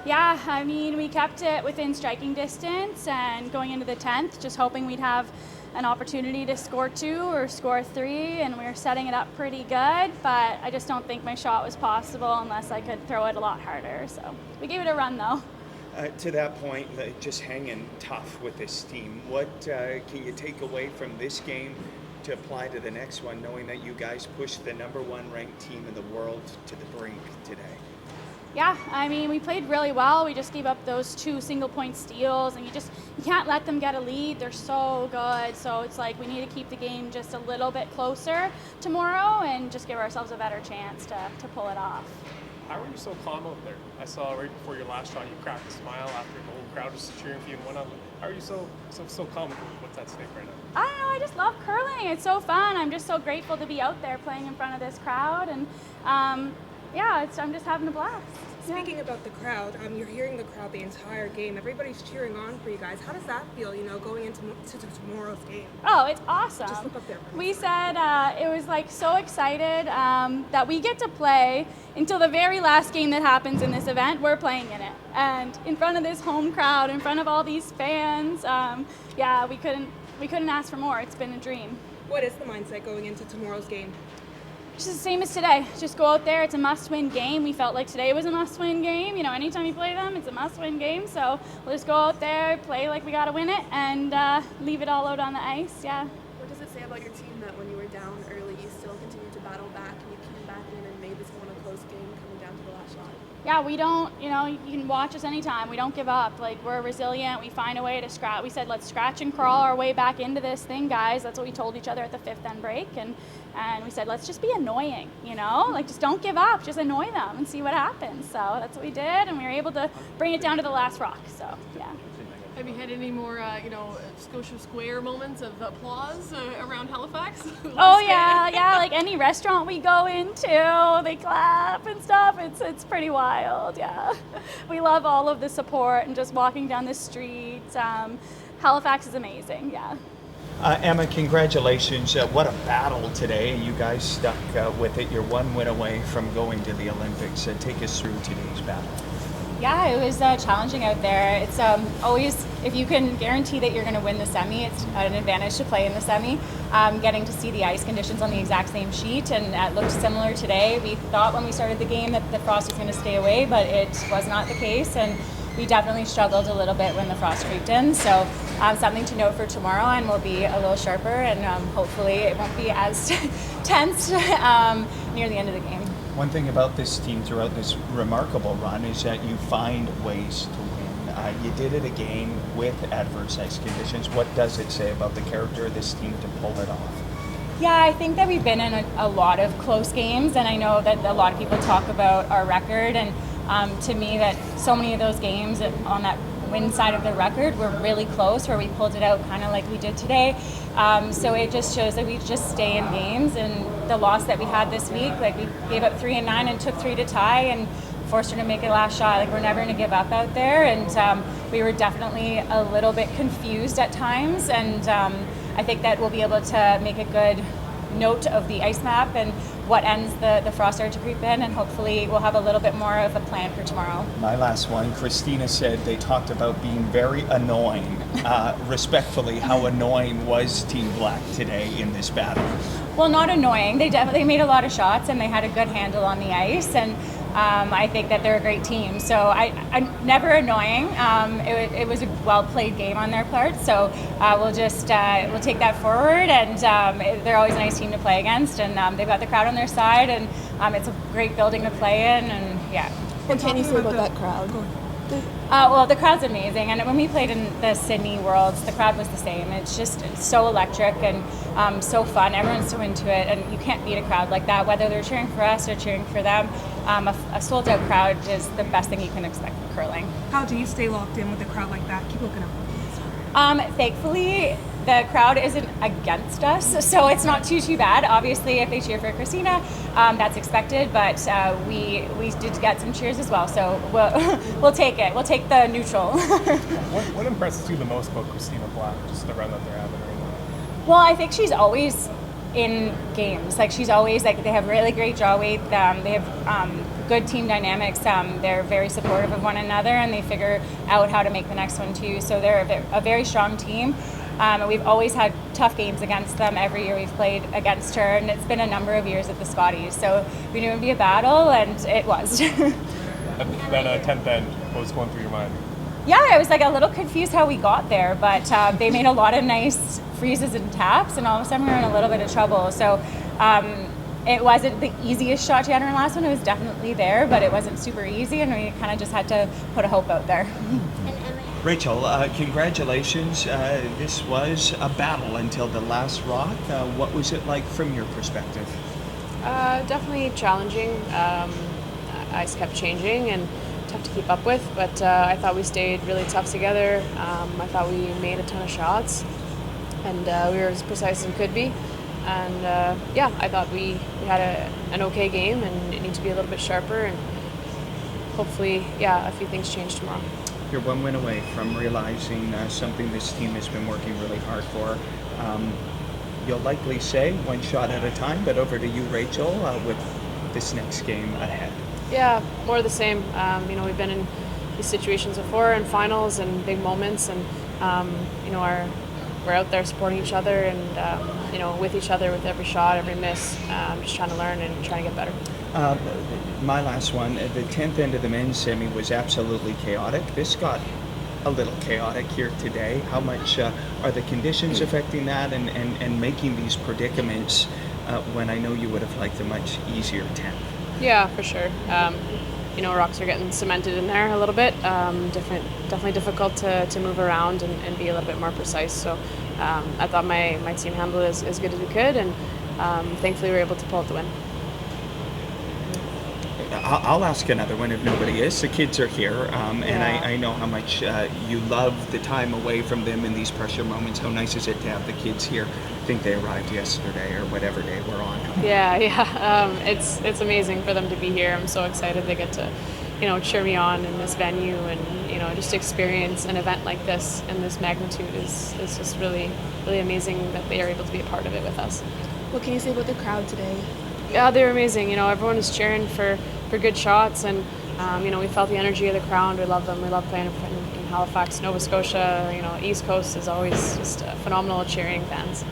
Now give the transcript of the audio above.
Yeah, I mean, we kept it within striking distance and going into the 10th, just hoping we'd have an opportunity to score 2 or score 3, and we were setting it up pretty good, but I just don't think my shot was possible unless I could throw it a lot harder. So we gave it a run, though. To that point, just hanging tough with this team. What can you take away from this game to apply to the next one, knowing that you guys pushed the #1 ranked team in the world to the brink today? Yeah, I mean, we played really well. We just gave up those 2 single-point steals, and you can't let them get a lead. They're so good. So it's like we need to keep the game just a little bit closer tomorrow and just give ourselves a better chance to pull it off. How are you so calm out there? I saw right before your last shot, you cracked a smile after the whole crowd was cheering for you and whatnot. How are you so calm? What's at stake right now? I don't know. I just love curling. It's so fun. I'm just so grateful to be out there playing in front of this crowd, and I'm just having a blast. Speaking about the crowd, you're hearing the crowd the entire game. Everybody's cheering on for you guys. How does that feel, going into tomorrow's game? Oh, it's awesome. Just look up there. We said it was like so excited that we get to play until the very last game that happens in this event. We're playing in it, and in front of this home crowd, in front of all these fans. We couldn't ask for more. It's been a dream. What is the mindset going into tomorrow's game? Just the same as today. Just go out there. It's a must-win game. We felt like today was a must-win game. Anytime you play them, it's a must-win game. So we'll just go out there, play like we got to win it, and leave it all out on the ice. Yeah. What does it say about your team that when you were down early, you still continued to battle back and you came back in and made this one a close game coming down to the last shot? Yeah, we don't, you can watch us anytime. We don't give up. Like, we're resilient. We find a way to scratch. We said, let's scratch and crawl our way back into this thing, guys. That's what we told each other at the 5th end break. And we said, let's just be annoying, like, just don't give up. Just annoy them and see what happens. So that's what we did, and we were able to bring it down to the last rock. So, yeah. Have you had any more, Scotia Square moments of applause around Halifax? Oh yeah, like any restaurant we go into, they clap and stuff. It's pretty wild, yeah. We love all of the support and just walking down the streets. Halifax is amazing, yeah. Emma, congratulations. What a battle today. You guys stuck with it. You're 1 win away from going to the Olympics. Take us through today's battle. Yeah, it was challenging out there. It's always, if you can guarantee that you're going to win the semi, it's an advantage to play in the semi. Getting to see the ice conditions on the exact same sheet, and it looked similar today. We thought when we started the game that the frost was going to stay away, but it was not the case, and we definitely struggled a little bit when the frost creeped in. So something to note for tomorrow, and we'll be a little sharper, and hopefully it won't be as tense near the end of the game. One thing about this team throughout this remarkable run is that you find ways to win. You did it again with adverse ice conditions. What does it say about the character of this team to pull it off? Yeah, I think that we've been in a lot of close games, and I know that a lot of people talk about our record, and to me that so many of those games on that win side of the record were really close, where we pulled it out kind of like we did today. So it just shows that we just stay in games, and the loss that we had this week, like we gave up 3 and 9 and took 3 to tie and forced her to make a last shot. Like, we're never going to give up out there, and we were definitely a little bit confused at times, and I think that we'll be able to make a good note of the ice map and what ends the frost start to creep in, and hopefully we'll have a little bit more of a plan for tomorrow. My last one, Christina said they talked about being very annoying. Respectfully, how annoying was Team Black today in this battle? Well, not annoying. They definitely made a lot of shots, and they had a good handle on the ice, and I think that they're a great team. So I'm never annoying. It was a well-played game on their part, so we'll take that forward, and they're always a nice team to play against, and they've got the crowd on their side, and it's a great building to play in, and yeah. What can you say about that crowd? Well, the crowd's amazing, and when we played in the Sydney Worlds, the crowd was the same. It's so electric and so fun. Everyone's so into it, and you can't beat a crowd like that, whether they're cheering for us or cheering for them. A sold-out crowd is the best thing you can expect from curling. How do you stay locked in with a crowd like that? Keep looking up. Thankfully, the crowd isn't against us, so it's not too bad. Obviously, if they cheer for Christina, that's expected, but we did get some cheers as well, so we'll take it. We'll take the neutral. What impresses you the most about Christina Black, just the run that they're having right now? Well, I think she's always in games. Like, she's always, like, they have really great draw weight. They have good team dynamics. They're very supportive of one another, and they figure out how to make the next one too. So they're a very strong team. We've always had tough games against them. Every year we've played against her, and it's been a number of years at the Scotties. So we knew it would be a battle, and it was. Then 10th end, what was going through your mind? Yeah, I was like a little confused how we got there, but they made a lot of nice freezes and taps, and all of a sudden we were in a little bit of trouble. So it wasn't the easiest shot to enter in the last one. It was definitely there, but it wasn't super easy, and we kind of just had to put a hope out there. Rachel, congratulations. This was a battle until the last rock. What was it like from your perspective? Definitely challenging. Ice kept changing and tough to keep up with, but I thought we stayed really tough together. I thought we made a ton of shots, and we were as precise as we could be. And yeah, I thought we had an okay game, and it needs to be a little bit sharper, and hopefully, yeah, a few things change tomorrow. You're one win away from realizing something this team has been working really hard for. You'll likely say one shot at a time, but over to you, Rachel, with this next game ahead. Yeah, more of the same. We've been in these situations before in finals and big moments, and we're out there supporting each other and with each other with every shot, every miss, just trying to learn and trying to get better. My last one, the 10th end of the men's semi was absolutely chaotic. This got a little chaotic here today. How much are the conditions affecting that and making these predicaments when I know you would have liked a much easier 10th? Yeah, for sure. Rocks are getting cemented in there a little bit. Definitely difficult to move around and be a little bit more precise. So I thought my team handled it as good as we could, and thankfully we were able to pull out the win. I'll ask another one if nobody is. The kids are here, and I know how much you love the time away from them in these pressure moments. How nice is it to have the kids here? I think they arrived yesterday or whatever day we're on. Yeah. It's amazing for them to be here. I'm so excited they get to, cheer me on in this venue, and just experience an event like this in this magnitude is just really, really amazing that they are able to be a part of it with us. What can you say about the crowd today? Yeah, they were amazing. Everyone was cheering for good shots, and we felt the energy of the crowd. We love them. We love playing in Halifax, Nova Scotia. East Coast is always just phenomenal cheering fans.